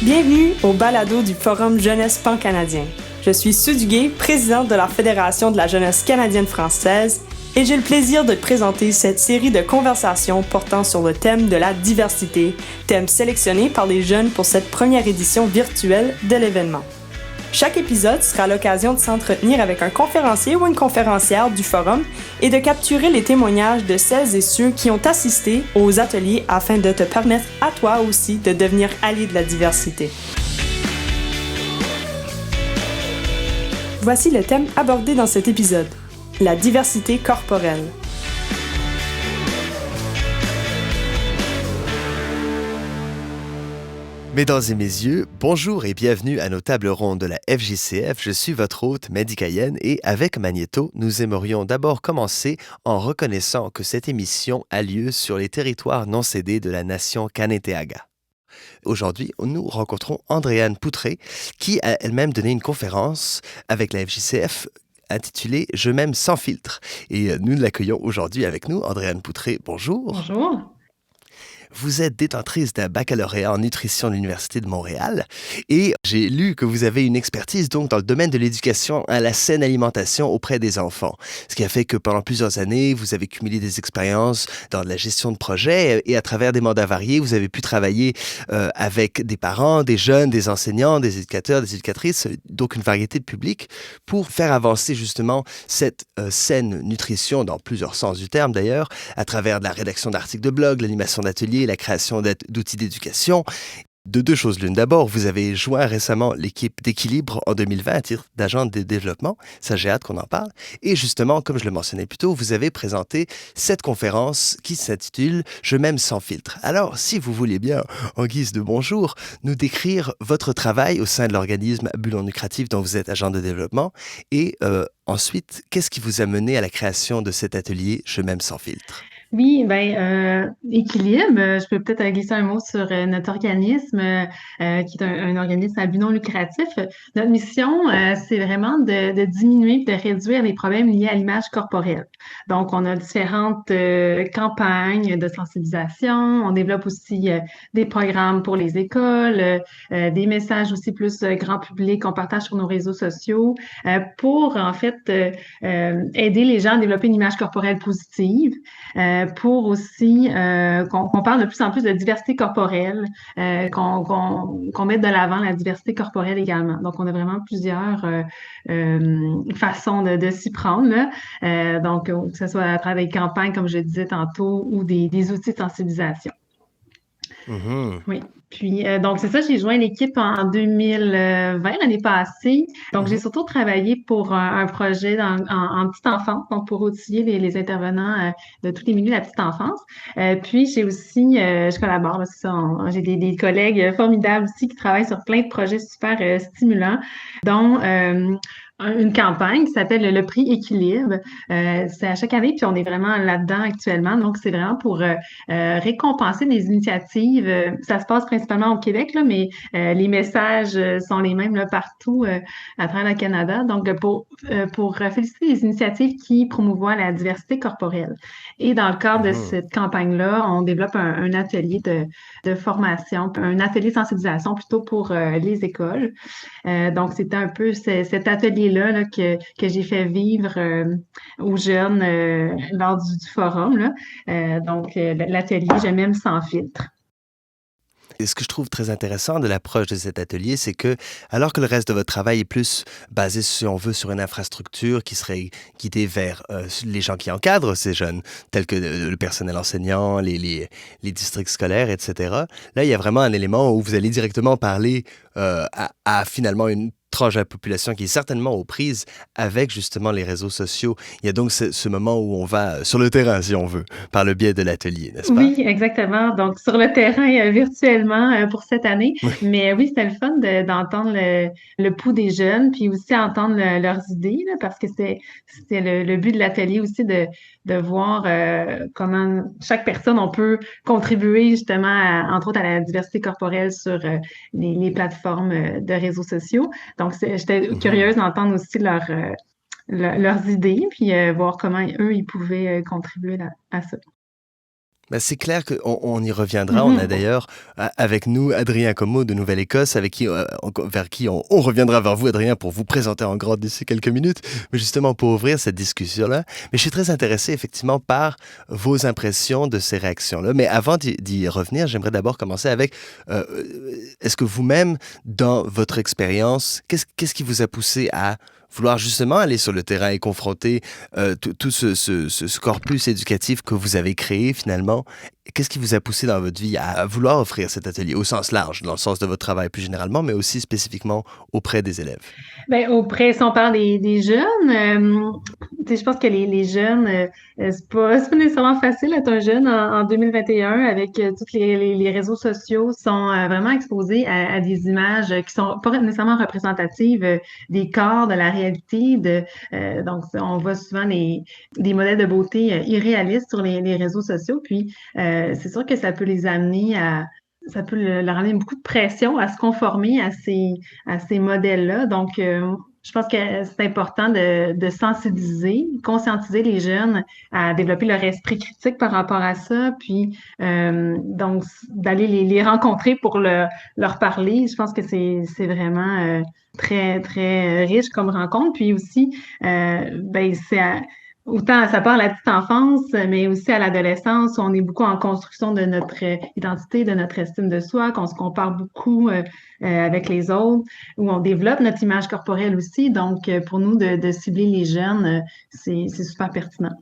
Bienvenue au balado du Forum Jeunesse pan-canadien. Je suis Sue Duguay, présidente de la Fédération de la jeunesse canadienne-française, et j'ai le plaisir de te présenter cette série de conversations portant sur le thème de la diversité, thème sélectionné par les jeunes pour cette première édition virtuelle de l'événement. Chaque épisode sera l'occasion de s'entretenir avec un conférencier ou une conférencière du forum et de capturer les témoignages de celles et ceux qui ont assisté aux ateliers afin de te permettre à toi aussi de devenir allié de la diversité. Voici le thème abordé dans cet épisode, la diversité corporelle. Mesdames et messieurs, bonjour et bienvenue à nos tables rondes de la FJCF. Je suis votre hôte, Mehdi Cayenne, et avec Magnéto, nous aimerions d'abord commencer en reconnaissant que cette émission a lieu sur les territoires non cédés de la nation Kanetehaga. Aujourd'hui, nous rencontrons Andréane Poutré, qui a elle-même donné une conférence avec la FJCF intitulée « Je m'aime sans filtre ». Et nous l'accueillons aujourd'hui avec nous. Andréane Poutré, bonjour. Bonjour. Vous êtes détentrice d'un baccalauréat en nutrition de l'Université de Montréal et j'ai lu que vous avez une expertise donc dans le domaine de l'éducation à la saine alimentation auprès des enfants. Ce qui a fait que pendant plusieurs années, vous avez cumulé des expériences dans la gestion de projets et à travers des mandats variés, vous avez pu travailler avec des parents, des jeunes, des enseignants, des éducateurs, des éducatrices, donc une variété de publics pour faire avancer justement cette saine nutrition dans plusieurs sens du terme d'ailleurs, à travers de la rédaction d'articles de blog, l'animation d'ateliers, la création d'outils d'éducation. De deux choses l'une. D'abord, vous avez joint récemment l'équipe d'Équilibre en 2020 à titre d'agent de développement. Ça, j'ai hâte qu'on en parle. Et justement, comme je le mentionnais plus tôt, vous avez présenté cette conférence qui s'intitule « Je m'aime sans filtre ». Alors, si vous voulez bien, en guise de bonjour, nous décrire votre travail au sein de l'organisme à but non lucratif dont vous êtes agent de développement et ensuite, qu'est-ce qui vous a mené à la création de cet atelier « Je m'aime sans filtre ». Oui, Équilibre, je peux peut-être glisser un mot sur notre organisme, qui est un organisme à but non lucratif. Notre mission, c'est vraiment de diminuer et de réduire les problèmes liés à l'image corporelle. Donc, on a différentes campagnes de sensibilisation. On développe aussi des programmes pour les écoles, des messages aussi plus grand public qu'on partage sur nos réseaux sociaux pour, en fait, aider les gens à développer une image corporelle positive. Pour aussi qu'on parle de plus en plus de diversité corporelle, qu'on mette de l'avant la diversité corporelle également. Donc, on a vraiment plusieurs façons de s'y prendre, là. Donc, que ce soit à travers des campagnes, comme je disais tantôt, ou des outils de sensibilisation. Mm-hmm. Oui. Puis, donc, c'est ça, j'ai joint l'équipe en 2020, l'année passée. Donc, j'ai surtout travaillé pour un projet en petite enfance, donc pour outiller les intervenants de tous les milieux de la petite enfance. Puis, j'ai aussi, je collabore, là, c'est ça, j'ai des collègues formidables aussi qui travaillent sur plein de projets super stimulants, dont une campagne qui s'appelle le prix Équilibre. C'est à chaque année, puis on est vraiment là-dedans actuellement. Donc, c'est vraiment pour récompenser des initiatives. Ça se passe principalement au Québec, là, mais les messages sont les mêmes là, partout à travers le Canada. Donc, pour féliciter les initiatives qui promouvoient la diversité corporelle. Et dans le cadre de cette campagne-là, on développe un atelier de formation, un atelier de sensibilisation plutôt pour les écoles. Donc, c'était un peu cet atelier-là là, que j'ai fait vivre aux jeunes lors du forum. Là. Donc, l'atelier « Je m'aime sans filtre ». Et ce que je trouve très intéressant de l'approche de cet atelier, c'est que, alors que le reste de votre travail est plus basé, si on veut, sur une infrastructure qui serait guidée vers les gens qui encadrent ces jeunes, tels que le personnel enseignant, les districts scolaires, etc., là, il y a vraiment un élément où vous allez directement parler à finalement une tranche de la population qui est certainement aux prises avec justement les réseaux sociaux. Il y a donc ce moment où on va sur le terrain, si on veut, par le biais de l'atelier, n'est-ce pas? Oui, exactement. Donc, sur le terrain virtuellement pour cette année. Mais oui, c'était le fun d'entendre le pouls des jeunes, puis aussi entendre leurs idées, là, parce que c'était le but de l'atelier aussi de voir comment chaque personne, on peut contribuer justement, entre autres, à la diversité corporelle sur les plateformes de réseaux sociaux. Donc, j'étais curieuse d'entendre aussi leurs idées, puis voir comment eux, ils pouvaient contribuer à ça. Ben, c'est clair qu'on y reviendra. On a d'ailleurs avec nous Adrien Comeau de Nouvelle-Écosse, vers qui on reviendra vers vous, Adrien, pour vous présenter en grand d'ici quelques minutes, mais justement pour ouvrir cette discussion-là. Mais je suis très intéressé effectivement par vos impressions de ces réactions-là. Mais avant d'y revenir, j'aimerais d'abord commencer avec, est-ce que vous-même, dans votre expérience, qu'est-ce qui vous a poussé à vouloir justement aller sur le terrain et confronter tout ce corpus éducatif que vous avez créé finalement? Qu'est-ce qui vous a poussé dans votre vie à vouloir offrir cet atelier au sens large, dans le sens de votre travail plus généralement, mais aussi spécifiquement auprès des élèves? Ben, si on parle des jeunes, tu sais, je pense que les jeunes, c'est pas nécessairement facile d'être un jeune en 2021 avec tous les réseaux sociaux sont vraiment exposés à des images qui sont pas nécessairement représentatives des corps, de la réalité. Donc, on voit souvent des modèles de beauté irréalistes sur les réseaux sociaux. Puis, c'est sûr que ça peut les amener ça peut leur amener beaucoup de pression à se conformer à ces modèles-là. Donc, je pense que c'est important de sensibiliser, conscientiser les jeunes à développer leur esprit critique par rapport à ça, puis donc d'aller les rencontrer pour leur parler. Je pense que c'est vraiment très, très riche comme rencontre. Puis aussi, ben, autant ça part à la petite enfance, mais aussi à l'adolescence, où on est beaucoup en construction de notre identité, de notre estime de soi, qu'on se compare beaucoup avec les autres, où on développe notre image corporelle aussi. Donc, pour nous, de cibler les jeunes, c'est super pertinent.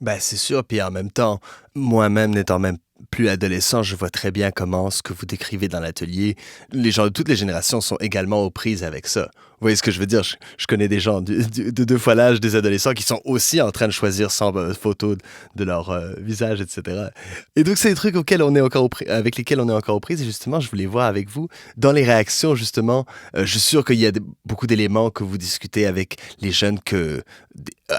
Ben, c'est sûr. Puis en même temps, moi-même n'étant même plus adolescent, je vois très bien comment ce que vous décrivez dans l'atelier, les gens de toutes les générations sont également aux prises avec ça. Vous voyez ce que je veux dire? Je connais des gens de deux fois l'âge des adolescents qui sont aussi en train de choisir sans photo de leur visage, etc. Et donc, c'est des trucs avec lesquels on est encore aux prises. Et justement, je voulais voir avec vous, dans les réactions, justement, je suis sûr qu'il y a beaucoup d'éléments que vous discutez avec les jeunes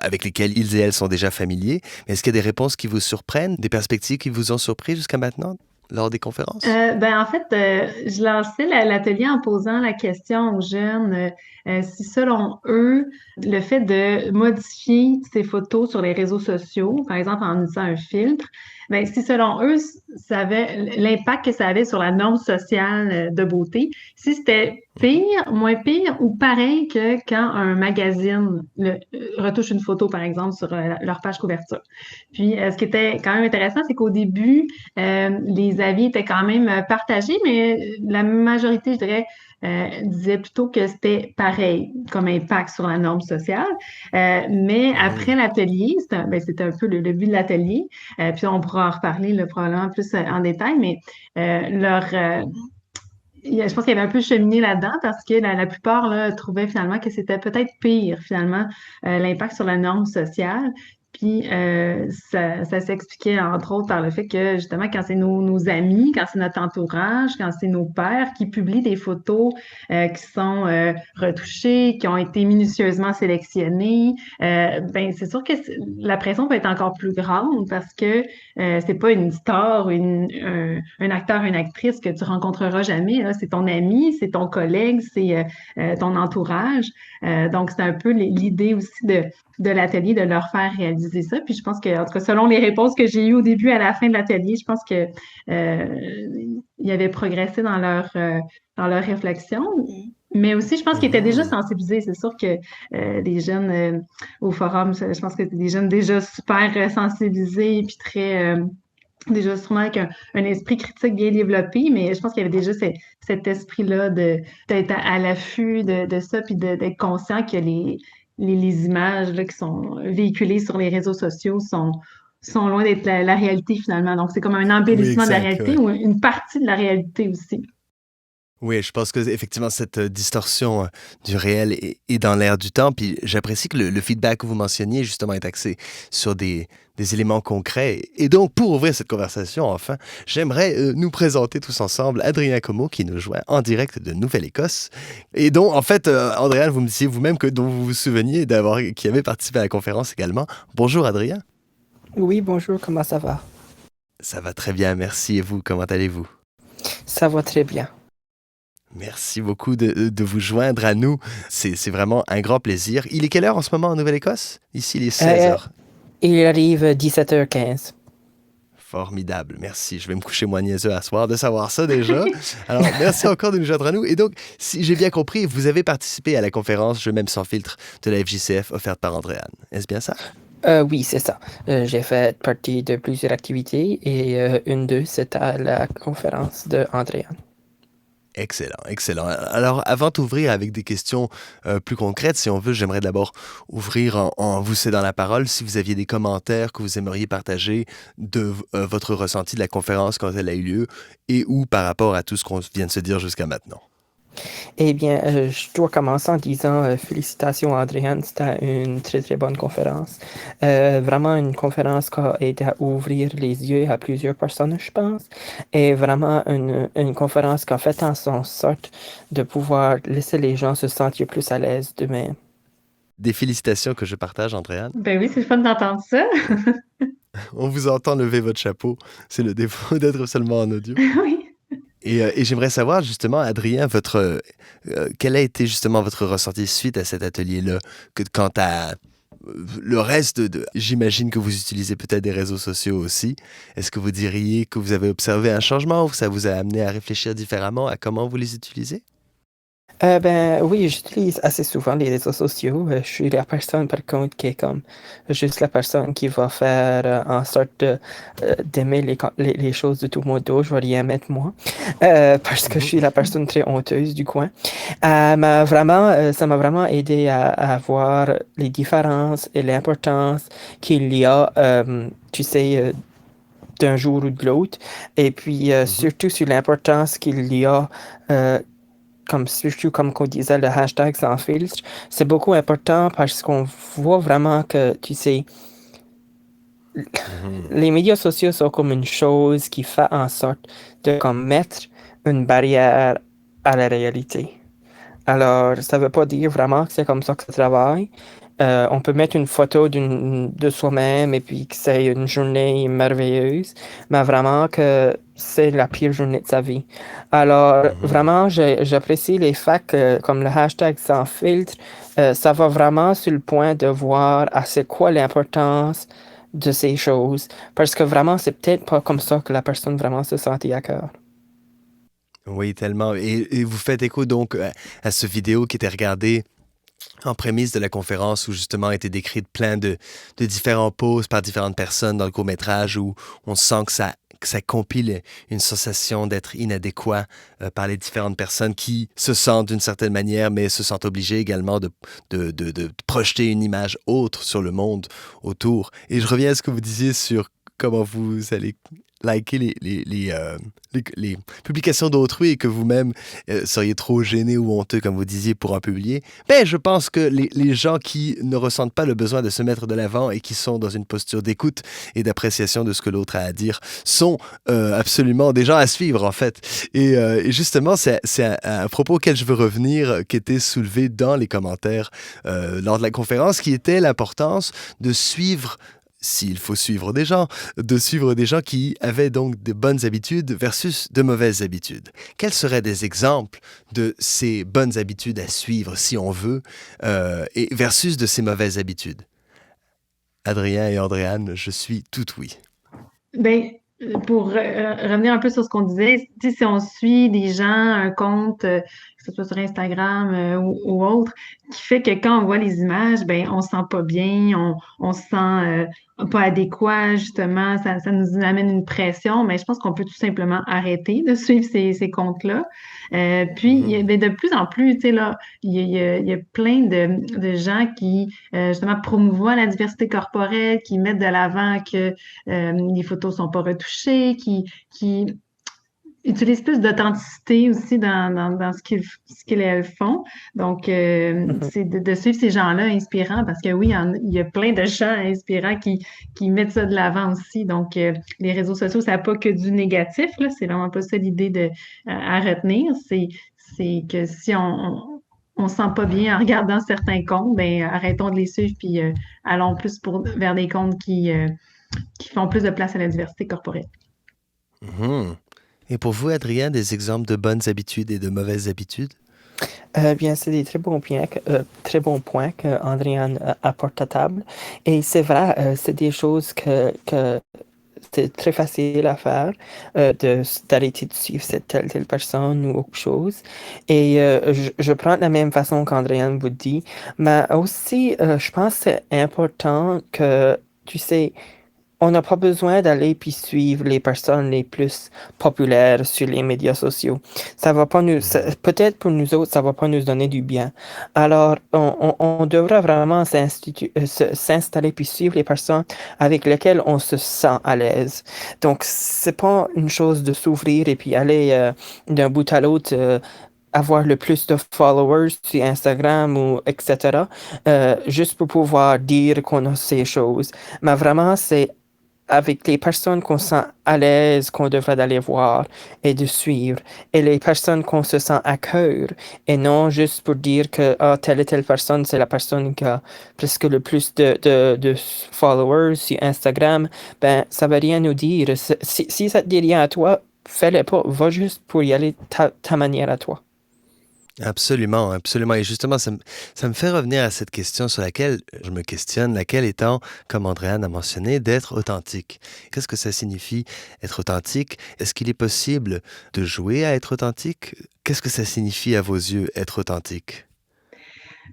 avec lesquels ils et elles sont déjà familiers. Mais est-ce qu'il y a des réponses qui vous surprennent, des perspectives qui vous ont surpris jusqu'à maintenant lors des conférences? Ben en fait, je lançais l'atelier en posant la question aux jeunes si selon eux, le fait de modifier ces photos sur les réseaux sociaux, par exemple en utilisant un filtre, ben si selon eux, ça avait l'impact que ça avait sur la norme sociale de beauté, si c'était pire, moins pire ou pareil que quand un magazine retouche une photo, par exemple, sur leur page couverture. Puis, ce qui était quand même intéressant, c'est qu'au début, les avis étaient quand même partagés, mais la majorité, je dirais, disait plutôt que c'était pareil comme impact sur la norme sociale. Mais après l'atelier, c'était un peu le but de l'atelier, puis on pourra en reparler là, probablement plus en détail, mais je pense qu'il y avait un peu cheminé là-dedans parce que la plupart là, trouvaient finalement que c'était peut-être pire, finalement, l'impact sur la norme sociale. Puis ça s'expliquait entre autres par le fait que justement quand c'est nos amis, quand c'est notre entourage, quand c'est nos pères qui publient des photos qui sont retouchées, qui ont été minutieusement sélectionnées, ben c'est sûr que la pression peut être encore plus grande parce que c'est pas une star, un acteur, une actrice que tu rencontreras jamais. Là, c'est ton ami, c'est ton collègue, c'est ton entourage. Donc c'est un peu l'idée aussi de l'atelier, de leur faire réaliser ça. Puis je pense que, en tout cas, selon les réponses que j'ai eues au début à la fin de l'atelier, je pense que ils avaient progressé dans leur réflexion. Mais aussi, je pense qu'ils étaient déjà sensibilisés. C'est sûr que les jeunes au forum, je pense que c'est des jeunes déjà super sensibilisés puis très déjà sûrement avec un esprit critique bien développé, mais je pense qu'il y avait déjà cet esprit-là d'être à l'affût de ça, puis d'être conscient que les images là, qui sont véhiculées sur les réseaux sociaux sont loin d'être la réalité finalement. Donc, c'est comme un Oui, embellissement de la exact. réalité Ouais. ou une partie de la réalité aussi. Oui, je pense que effectivement cette distorsion du réel est dans l'air du temps. Puis j'apprécie que le feedback que vous mentionniez justement est axé sur des éléments concrets. Et donc, pour ouvrir cette conversation, enfin, j'aimerais nous présenter tous ensemble Adrien Comeau qui nous joint en direct de Nouvelle-Écosse. Et dont, en fait, Adrien, vous me disiez vous-même dont vous vous souveniez qui avait participé à la conférence également. Bonjour Adrien. Oui, bonjour, comment ça va? Ça va très bien, merci. Et vous, comment allez-vous? Ça va très bien. Merci beaucoup de vous joindre à nous. C'est vraiment un grand plaisir. Il est quelle heure en ce moment en Nouvelle-Écosse? Ici, il est 16 heures. Il arrive 17h15. Formidable, merci. Je vais me coucher moins niaiseux à soir de savoir ça déjà. Alors, merci encore de nous joindre à nous. Et donc, si j'ai bien compris, vous avez participé à la conférence Je m'aime sans filtre de la FJCF offerte par Andréane. Est-ce bien ça? Oui, c'est ça. J'ai fait partie de plusieurs activités et une d'eux, c'était la conférence de Andréane. Excellent, excellent. Alors, avant d'ouvrir avec des questions plus concrètes, si on veut, j'aimerais d'abord ouvrir en vous cédant la parole. Si vous aviez des commentaires que vous aimeriez partager de votre ressenti de la conférence quand elle a eu lieu et ou par rapport à tout ce qu'on vient de se dire jusqu'à maintenant. Eh bien, je dois commencer en disant félicitations à Adrienne, c'était une très très bonne conférence. Vraiment une conférence qui a aidé à ouvrir les yeux à plusieurs personnes, je pense. Et vraiment une conférence qui a fait en sorte de pouvoir laisser les gens se sentir plus à l'aise d'eux-mêmes. Des félicitations que je partage, Andréane. Ben oui, c'est le fun d'entendre ça. On vous entend lever votre chapeau. C'est le défaut d'être seulement en audio. Oui. Et j'aimerais savoir justement, Adrien, quel a été justement votre ressenti suite à cet atelier-là, quant à le reste j'imagine que vous utilisez peut-être des réseaux sociaux aussi. Est-ce que vous diriez que vous avez observé un changement ou que ça vous a amené à réfléchir différemment à comment vous les utilisez? Oui, j'utilise assez souvent les réseaux sociaux. Je suis la personne, par contre, qui est comme juste la personne qui va faire en sorte d'aimer les choses de tout mon dos. Je vais rien mettre moi, parce que je suis la personne très honteuse du coin. Ça m'a vraiment aidé à voir les différences et l'importance qu'il y a, tu sais, d'un jour ou de l'autre. Et puis, surtout sur l'importance qu'il y a surtout comme qu'on disait, le hashtag sans filtre, c'est beaucoup important parce qu'on voit vraiment que, tu sais, les médias sociaux sont comme une chose qui fait en sorte de comme mettre une barrière à la réalité. Alors, ça ne veut pas dire vraiment que c'est comme ça que ça travaille. On peut mettre une photo de soi-même et puis que c'est une journée merveilleuse, mais vraiment que c'est la pire journée de sa vie. Alors, vraiment, j'apprécie les faits que, comme le hashtag sans filtre, ça va vraiment sur le point de voir à c'est quoi l'importance de ces choses, parce que vraiment, c'est peut-être pas comme ça que la personne vraiment se sentit à cœur. Oui, tellement. Et vous faites écho donc à ce vidéo qui était regardé en prémisse de la conférence où justement a été décrite plein de différents poses par différentes personnes dans le court-métrage où on sent que ça compile une sensation d'être inadéquat par les différentes personnes qui se sentent d'une certaine manière, mais se sentent obligées également de projeter une image autre sur le monde autour. Et je reviens à ce que vous disiez sur comment vous allez liker les publications d'autrui et que vous-même seriez trop gêné ou honteux, comme vous disiez, pour en publier. Ben, je pense que les gens qui ne ressentent pas le besoin de se mettre de l'avant et qui sont dans une posture d'écoute et d'appréciation de ce que l'autre a à dire sont absolument des gens à suivre, en fait. Et justement, c'est un propos auquel je veux revenir, qui était soulevé dans les commentaires lors de la conférence, qui était l'importance de suivre s'il faut suivre des gens, de suivre des gens qui avaient donc de bonnes habitudes versus de mauvaises habitudes. Quels seraient des exemples de ces bonnes habitudes à suivre, si on veut, et versus de ces mauvaises habitudes? Adrien et Andréane, je suis tout oui. Ben, pour revenir un peu sur ce qu'on disait, tu sais, si on suit des gens, un compte, que ce soit sur Instagram ou autre, qui fait que quand on voit les images, ben on se sent pas bien, on se sent pas adéquat, justement, ça nous amène une pression, mais je pense qu'on peut tout simplement arrêter de suivre ces comptes-là. Puis, ben, de plus en plus, tu sais, là, il y a plein de gens qui, justement, promouvoient la diversité corporelle, qui mettent de l'avant que les photos sont pas retouchées, qui utilisent plus d'authenticité aussi dans ce qu'ils font. Donc, c'est de suivre ces gens-là inspirants parce que oui, il y a plein de gens inspirants qui mettent ça de l'avant aussi. Donc, les réseaux sociaux, ça n'a pas que du négatif, là. C'est vraiment pas ça l'idée à retenir. C'est que si on se sent pas bien en regardant certains comptes, ben arrêtons de les suivre puis allons plus vers des comptes qui font plus de place à la diversité corporelle. Et pour vous, Adrien, des exemples de bonnes habitudes et de mauvaises habitudes? Bien, c'est des très bons points que Andréane apporte à table. Et c'est vrai, c'est des choses que c'est très facile à faire, d'arrêter de suivre cette telle personne ou autre chose. Et je prends de la même façon qu'Andréane vous dit, mais aussi, je pense que c'est important que, tu sais, on n'a pas besoin d'aller puis suivre les personnes les plus populaires sur les médias sociaux. Ça va pas peut-être pour nous autres, ça va pas nous donner du bien. Alors, on devrait vraiment s'installer puis suivre les personnes avec lesquelles on se sent à l'aise. Donc, c'est pas une chose de s'ouvrir et puis aller d'un bout à l'autre. Avoir le plus de followers sur Instagram ou etc. Juste pour pouvoir dire qu'on a ces choses. Mais vraiment, c'est avec les personnes qu'on sent à l'aise qu'on devrait aller voir et de suivre, et les personnes qu'on se sent à cœur, et non juste pour dire que telle et telle personne, c'est la personne qui a presque le plus de followers sur Instagram, ben ça va rien nous dire. Si ça te dit rien à toi, fais-le pas, va juste pour y aller ta manière à toi. Absolument, absolument. Et justement, ça me fait revenir à cette question sur laquelle je me questionne, laquelle étant, comme Andréane a mentionné, d'être authentique. Qu'est-ce que ça signifie être authentique? Est-ce qu'il est possible de jouer à être authentique? Qu'est-ce que ça signifie à vos yeux, être authentique?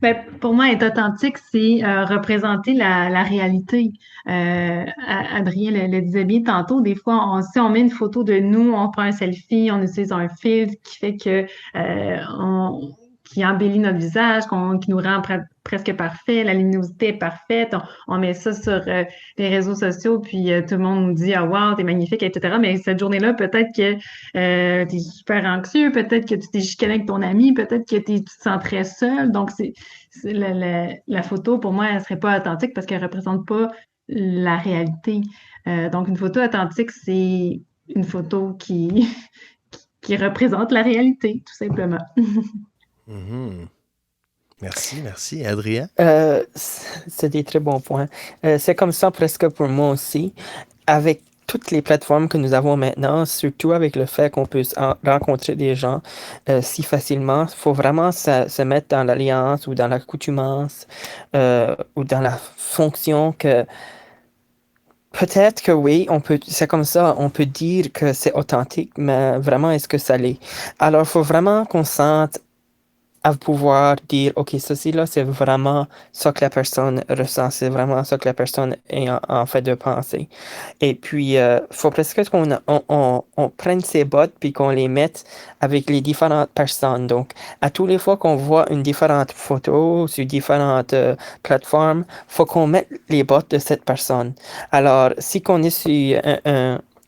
Ben, pour moi, être authentique, c'est représenter la réalité. Adrien le disait bien tantôt, des fois, si on met une photo de nous, on prend un selfie, on utilise un filtre qui fait que qui embellit notre visage, qui nous rend presque parfait, la luminosité est parfaite, on met ça sur les réseaux sociaux, puis tout le monde nous dit « Ah, wow, t'es magnifique, etc. » Mais cette journée-là, peut-être que t'es super anxieux, peut-être que tu t'es chicané avec ton ami, peut-être que tu te sens très seul. Donc, la photo, pour moi, elle serait pas authentique parce qu'elle représente pas la réalité. Donc, une photo authentique, c'est une photo qui représente la réalité, tout simplement. Mhm. Merci, merci. Adrien? C'est des très bons points. C'est comme ça presque pour moi aussi. Avec toutes les plateformes que nous avons maintenant, surtout avec le fait qu'on peut rencontrer des gens si facilement, il faut vraiment se mettre dans l'alliance ou dans l'accoutumance ou dans la fonction que peut-être que oui, c'est comme ça, on peut dire que c'est authentique, mais vraiment, est-ce que ça l'est? Alors, il faut vraiment qu'on sente à pouvoir dire, OK, ceci là, c'est vraiment ça que la personne ressent, c'est vraiment ça que la personne est en fait de penser. Et puis, faut presque qu'on prenne ces bottes puis qu'on les mette avec les différentes personnes. Donc, à tous les fois qu'on voit une différente photo sur différentes plateformes, faut qu'on mette les bottes de cette personne. Alors, si qu'on est sur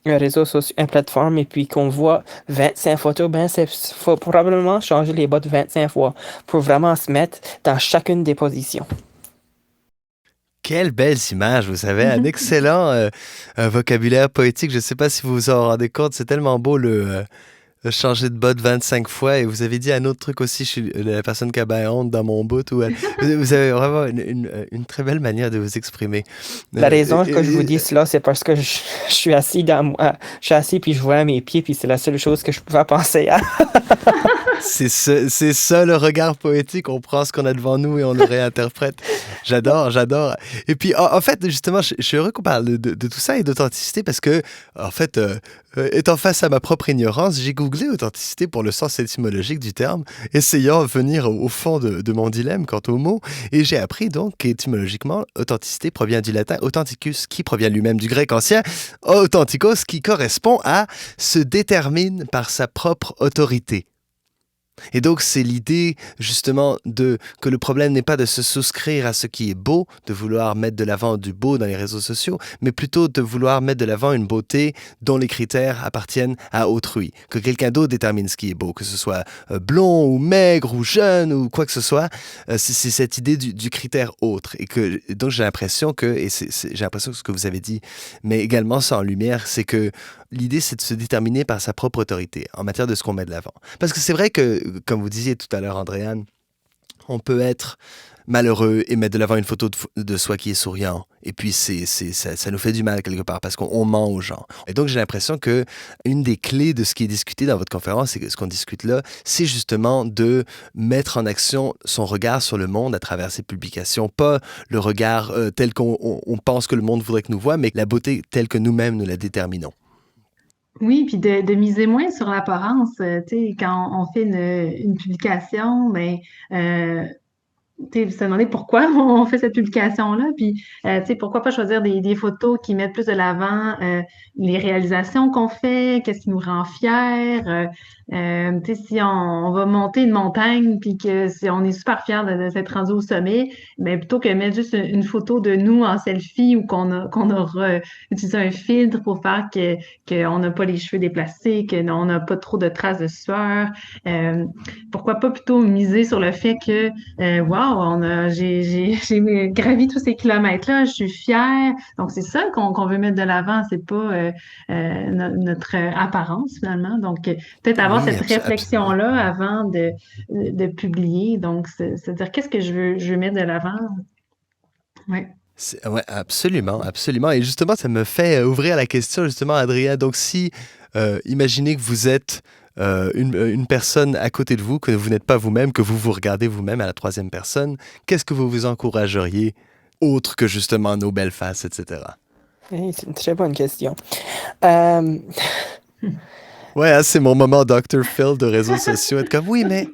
un réseau social, une plateforme, et puis qu'on voit 25 photos, ben, faut probablement changer les bottes 25 fois pour vraiment se mettre dans chacune des positions. Quelles belles images, vous savez, un excellent vocabulaire poétique. Je ne sais pas si vous vous en rendez compte, c'est tellement beau le changer de botte 25 fois. Et vous avez dit un autre truc aussi, je suis la personne qui a bien honte dans mon bout. Vous avez vraiment une très belle manière de vous exprimer. La raison que je vous dis cela, c'est parce que je suis assis je suis assis puis je vois mes pieds puis c'est la seule chose que je pouvais penser à. C'est ça le regard poétique. On prend ce qu'on a devant nous et on le réinterprète. J'adore. Et puis, en fait, justement, je suis heureux qu'on parle de tout ça et d'authenticité parce que, en fait, étant face à ma propre ignorance, j'ai googlé authenticité pour le sens étymologique du terme, essayant de venir au fond de mon dilemme quant au mot. Et j'ai appris donc qu'étymologiquement, authenticité provient du latin authenticus, qui provient lui-même du grec ancien authentikos, qui correspond à se détermine par sa propre autorité. Et donc, c'est l'idée, justement, que le problème n'est pas de se souscrire à ce qui est beau, de vouloir mettre de l'avant du beau dans les réseaux sociaux, mais plutôt de vouloir mettre de l'avant une beauté dont les critères appartiennent à autrui. Que quelqu'un d'autre détermine ce qui est beau, que ce soit blond ou maigre ou jeune ou quoi que ce soit. C'est cette idée du critère autre. Et donc, j'ai l'impression que, j'ai l'impression que ce que vous avez dit, mais également ça en lumière, c'est que l'idée, c'est de se déterminer par sa propre autorité en matière de ce qu'on met de l'avant. Parce que c'est vrai que, comme vous disiez tout à l'heure, Andréane, On peut être malheureux et mettre de l'avant une photo de soi qui est souriant. Et puis, ça nous fait du mal quelque part parce qu'on ment aux gens. Et donc, j'ai l'impression que une des clés de ce qui est discuté dans votre conférence, et ce qu'on discute là, c'est justement de mettre en action son regard sur le monde à travers ses publications. Pas le regard tel qu'on pense que le monde voudrait que nous voit, mais la beauté telle que nous-mêmes nous la déterminons. Oui, puis de miser moins sur l'apparence. Tu sais, quand on fait une publication, ben, tu sais, se demander pourquoi on fait cette publication-là, puis tu sais, pourquoi pas choisir des photos qui mettent plus de l'avant les réalisations qu'on fait, qu'est-ce qui nous rend fiers. Tu sais, si on va monter une montagne, puis que si on est super fiers de s'être rendu au sommet, ben plutôt que mettre juste une photo de nous en selfie ou qu'on aura utilisé un filtre pour faire qu'on n'a pas les cheveux déplacés, qu'on n'a pas trop de traces de sueur. Pourquoi pas plutôt miser sur le fait que wow, j'ai gravi tous ces kilomètres-là, je suis fière. Donc, c'est ça qu'on veut mettre de l'avant, c'est pas notre apparence finalement. Donc, peut-être avoir Oui, cette absolument. réflexion-là avant de publier. Donc, c'est-à-dire qu'est-ce que je veux mettre de l'avant? Ouais. Ouais, absolument, absolument. Et justement, ça me fait ouvrir la question, justement, Adrien. Donc, si, imaginez que vous êtes une personne à côté de vous, que vous n'êtes pas vous-même, que vous vous regardez vous-même à la troisième personne, qu'est-ce que vous vous encourageriez, autre que justement nos belles faces, etc. Oui, c'est une très bonne question. Euh, Ouais, hein, c'est mon moment Dr. Phil de réseaux sociaux. Être comme, oui, mais...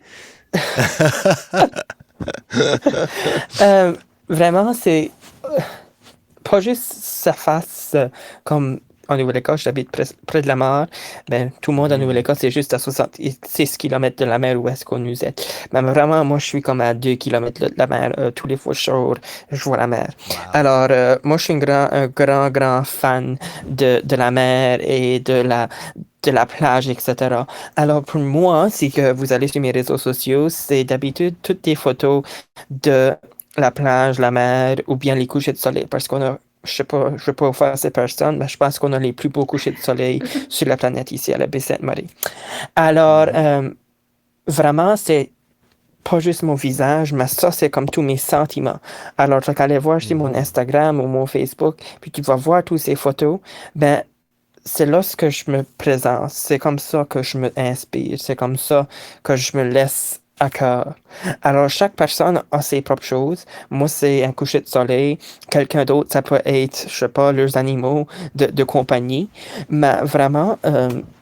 euh, vraiment, c'est pas juste sa face comme en Nouvelle-Écosse, j'habite près de la mer. Ben, tout le monde en Nouvelle-Écosse, c'est juste à 66 km de la mer où est-ce qu'on nous est. Mais vraiment, moi, je suis comme à 2 km de la mer. Tous les fois, je vois la mer. Wow. Alors, moi, je suis un grand fan de la mer et de la plage, etc. Alors, pour moi, si que vous allez sur mes réseaux sociaux, c'est d'habitude toutes des photos de la plage, la mer ou bien les couchers de soleil parce qu'on a je sais pas, je veux pas faire ces personnes, mais je pense qu'on a les plus beaux couchers de soleil sur la planète ici à la baie Sainte-Marie. Alors, vraiment, c'est pas juste mon visage, mais ça, c'est comme tous mes sentiments. Alors, tu vas aller voir sur mon Instagram ou mon Facebook, puis tu vas voir toutes ces photos, ben, c'est là ce que je me présente. C'est comme ça que je me inspire. C'est comme ça que je me laisse à cœur. Alors, chaque personne a ses propres choses. Moi, c'est un coucher de soleil. Quelqu'un d'autre, ça peut être, je sais pas, leurs animaux de compagnie. Mais vraiment,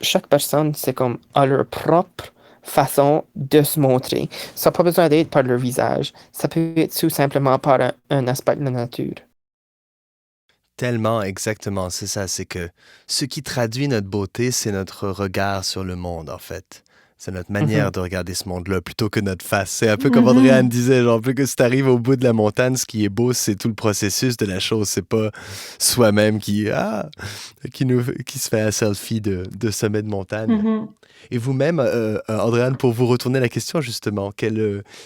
chaque personne, c'est comme a leur propre façon de se montrer. Ça n'a pas besoin d'être par leur visage. Ça peut être tout simplement par un aspect de la nature. Tellement, exactement, c'est ça. C'est que ce qui traduit notre beauté, c'est notre regard sur le monde, en fait. C'est notre manière de regarder ce monde-là plutôt que notre face. C'est un peu comme Andréane disait, genre, plus que si t'arrives au bout de la montagne, ce qui est beau, c'est tout le processus de la chose. C'est pas soi-même qui se fait un selfie de sommet de montagne. Mhm. Et vous-même, Andréane, pour vous retourner la question, justement,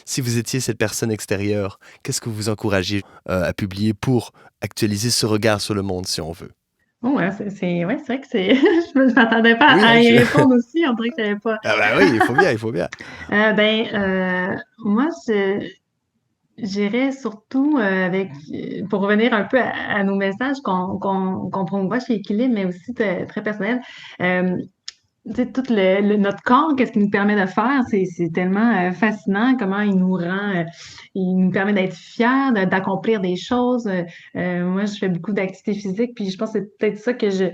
si vous étiez cette personne extérieure, qu'est-ce que vous encouragez à publier pour actualiser ce regard sur le monde, si on veut? Oh, ouais, ouais, c'est vrai que c'est. Je m'attendais pas Oui, à hein, y répondre aussi. On dirait que j'avais pas. Ah ben oui, il faut bien, il faut bien. Moi, j'irais surtout pour revenir un peu à nos messages qu'on promouvoit chez Équilibre, mais aussi très personnel. Tu sais, tout notre corps, qu'est-ce qu'il nous permet de faire, c'est tellement fascinant, comment il nous permet d'être fiers, d'accomplir des choses. Moi, je fais beaucoup d'activités physiques, puis je pense que c'est peut-être ça que je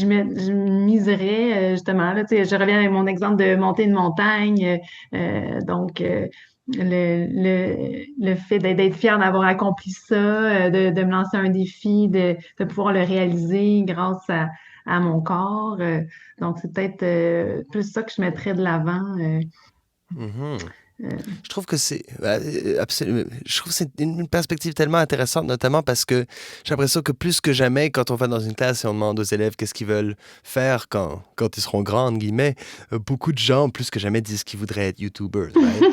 miserais justement. Là, tu sais, je reviens avec mon exemple de monter une montagne. Donc, le fait d'être fier d'avoir accompli ça, de me lancer un défi, de pouvoir le réaliser grâce à mon corps. Donc, c'est peut-être plus ça que je mettrais de l'avant. Mhm. Euh, Je trouve que c'est absolument. Je trouve que c'est une perspective tellement intéressante, notamment parce que j'ai l'impression que plus que jamais, quand on va dans une classe et on demande aux élèves qu'est-ce qu'ils veulent faire quand ils seront grands, entre guillemets, beaucoup de gens, plus que jamais, disent qu'ils voudraient être YouTubers, right?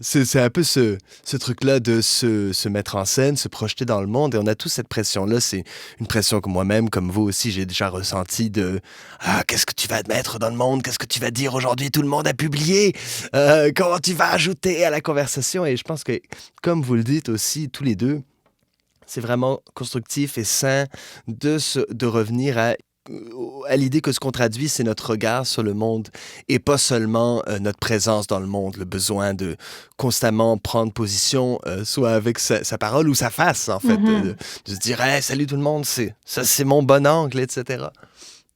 C'est un peu ce truc-là de se mettre en scène, se projeter dans le monde. Et on a tous cette pression-là. C'est une pression que moi-même, comme vous aussi, j'ai déjà ressentie de « Ah, qu'est-ce que tu vas mettre dans le monde? Qu'est-ce que tu vas dire aujourd'hui? Tout le monde a publié. Comment tu vas ajouter à la conversation? » Et je pense que, comme vous le dites aussi, tous les deux, c'est vraiment constructif et sain de revenir à l'idée que ce qu'on traduit, c'est notre regard sur le monde et pas seulement notre présence dans le monde, le besoin de constamment prendre position, soit avec sa parole ou sa face, en fait, de se dire hey, « Salut tout le monde, c'est mon bon angle, etc. »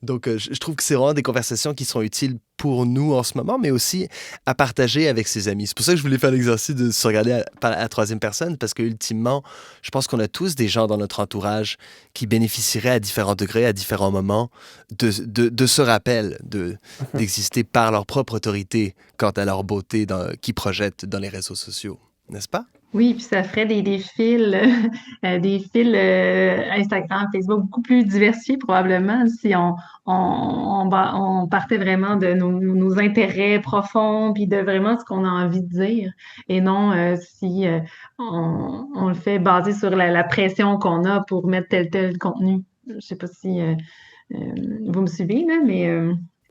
Donc, je trouve que c'est vraiment des conversations qui sont utiles pour nous en ce moment, mais aussi à partager avec ses amis. C'est pour ça que je voulais faire l'exercice de se regarder à la troisième personne, parce que ultimement, je pense qu'on a tous des gens dans notre entourage qui bénéficieraient à différents degrés, à différents moments, de ce rappel, d'exister par leur propre autorité quant à leur beauté qu'ils projettent dans les réseaux sociaux. N'est-ce pas? Oui, puis ça ferait des fils, Instagram, Facebook beaucoup plus diversifiés probablement si on partait vraiment de nos intérêts profonds, puis de vraiment ce qu'on a envie de dire, et non si on le fait basé sur la pression qu'on a pour mettre tel contenu. Je sais pas si vous me suivez, là, mais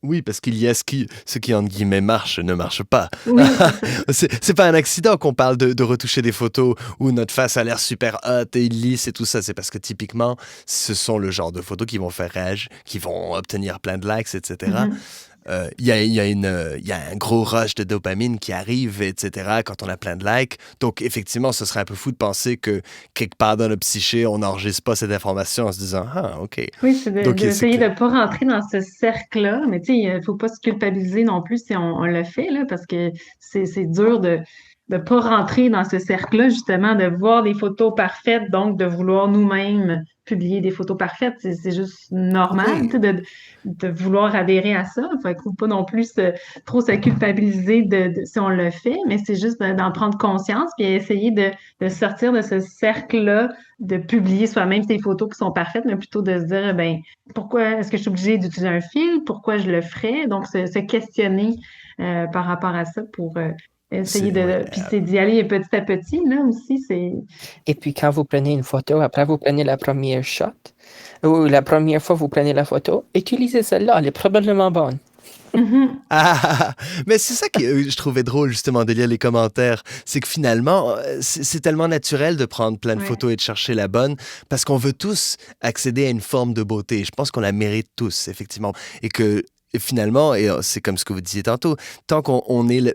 Oui, parce qu'il y a ce qui, entre guillemets, marche, ne marche pas. oui, C'est pas un accident qu'on parle de retoucher des photos où notre face a l'air super hot et lisse et tout ça. C'est parce que typiquement, ce sont le genre de photos qui vont faire rage, qui vont obtenir plein de likes, etc. Il y a un gros rush de dopamine qui arrive, etc., quand on a plein de likes. Donc, effectivement, ce serait un peu fou de penser que quelque part dans notre psyché, on n'enregistre pas cette information en se disant « Ah, OK. » Oui, c'est Donc, d'essayer de ne pas rentrer dans ce cercle-là, mais tu sais, il ne faut pas se culpabiliser non plus si on le fait, là, parce que c'est dur de ne pas rentrer dans ce cercle-là, justement, de voir des photos parfaites, donc de vouloir nous-mêmes publier des photos parfaites. C'est juste normal, tu sais, de vouloir adhérer à ça. Fait qu'il ne faut pas non plus trop se culpabiliser si on le fait, mais c'est juste d'en prendre conscience puis essayer de sortir de ce cercle-là, de publier soi-même ses photos qui sont parfaites, mais plutôt de se dire, ben, pourquoi est-ce que je suis obligée d'utiliser un fil? Pourquoi je le ferais? Donc, se questionner par rapport à ça pour essayer puis c'est d'y aller petit à petit, là aussi, c'est... Et puis quand vous prenez une photo, après vous prenez la première shot, ou la première fois vous prenez la photo, utilisez celle-là, elle est probablement bonne. Ah, mais c'est ça que je trouvais drôle, justement, de lire les commentaires. C'est que finalement, c'est tellement naturel de prendre plein de photos et de chercher la bonne, parce qu'on veut tous accéder à une forme de beauté. Je pense qu'on la mérite tous, effectivement. Et que finalement, et c'est comme ce que vous disiez tantôt, tant qu'on est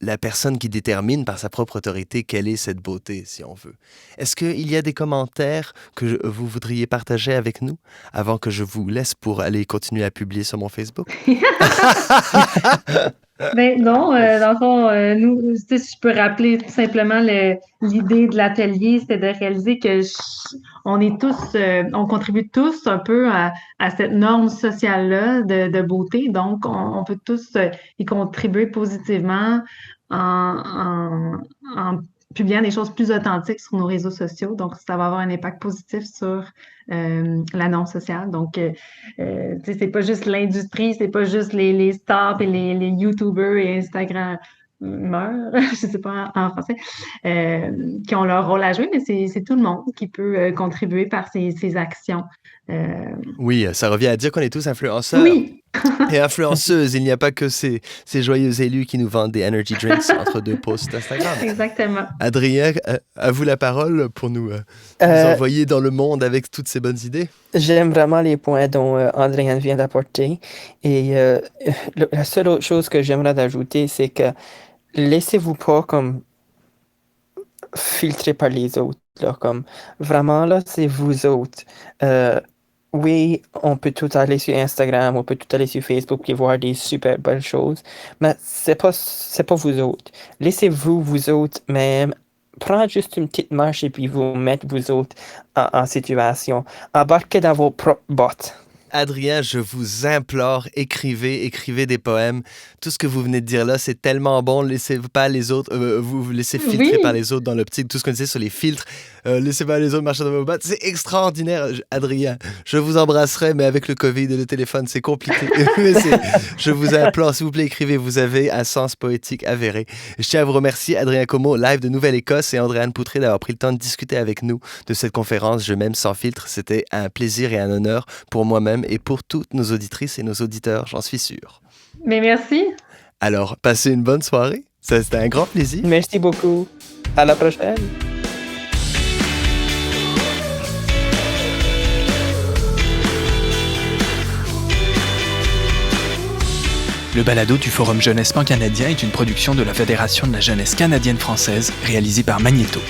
la personne qui détermine par sa propre autorité quelle est cette beauté, si on veut. Est-ce qu'il y a des commentaires que vous voudriez partager avec nous avant que je vous laisse pour aller continuer à publier sur mon Facebook? Ben non, dans le fond, nous, tu sais, si je peux rappeler tout simplement l'idée de l'atelier, c'était de réaliser que on est tous, on contribue tous un peu à cette norme sociale-là de beauté. Donc, on peut tous y contribuer positivement en publiant des choses plus authentiques sur nos réseaux sociaux. Donc, ça va avoir un impact positif sur la norme sociale. Donc, tu sais, c'est pas juste l'industrie, c'est pas juste les stars et les YouTubers et Instagram je sais pas en français, qui ont leur rôle à jouer, mais c'est tout le monde qui peut contribuer par ses actions. Oui, ça revient à dire qu'on est tous influenceurs. Oui! Et influenceuses. Il n'y a pas que ces joyeux élus qui nous vendent des energy drinks entre deux posts Instagram. Exactement. Adrien, à vous la parole pour nous envoyer dans le monde avec toutes ces bonnes idées. J'aime vraiment les points dont Adrien vient d'apporter. Et la seule autre chose que j'aimerais ajouter, c'est que laissez-vous pas comme filtrer par les autres. Là, comme vraiment, là, c'est vous autres. Oui, on peut tout aller sur Instagram, on peut tout aller sur Facebook et voir des super belles choses, mais c'est pas vous autres. Laissez-vous, vous autres, même, prendre juste une petite marche et puis vous mettre, vous autres, en situation. Embarquez dans vos propres bottes. Adrien, je vous implore, écrivez des poèmes. Tout ce que vous venez de dire là, c'est tellement bon. Laissez pas les autres, vous laissez filtrer par les autres dans l'optique. Tout ce qu'on disait sur les filtres, laissez pas les autres marcher dans vos bottes. C'est extraordinaire, Adrien. Je vous embrasserai, mais avec le COVID et le téléphone, c'est compliqué. Je vous implore, s'il vous plaît, écrivez. Vous avez un sens poétique avéré. Je tiens à vous remercier, Adrien Como, live de Nouvelle-Écosse, et Andréane Poutré d'avoir pris le temps de discuter avec nous de cette conférence Je m'aime sans filtre. C'était un plaisir et un honneur pour moi-même et pour toutes nos auditrices et nos auditeurs, j'en suis sûr. Mais merci. Alors, passez une bonne soirée. Ça, c'était un grand plaisir. Merci beaucoup. À la prochaine. Le balado du Forum Jeunesse Pan-Canadien est une production de la Fédération de la Jeunesse Canadienne-Française, réalisée par Magnéto.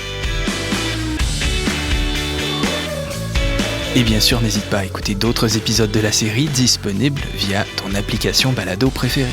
Et bien sûr, n'hésite pas à écouter d'autres épisodes de la série disponibles via ton application balado préférée.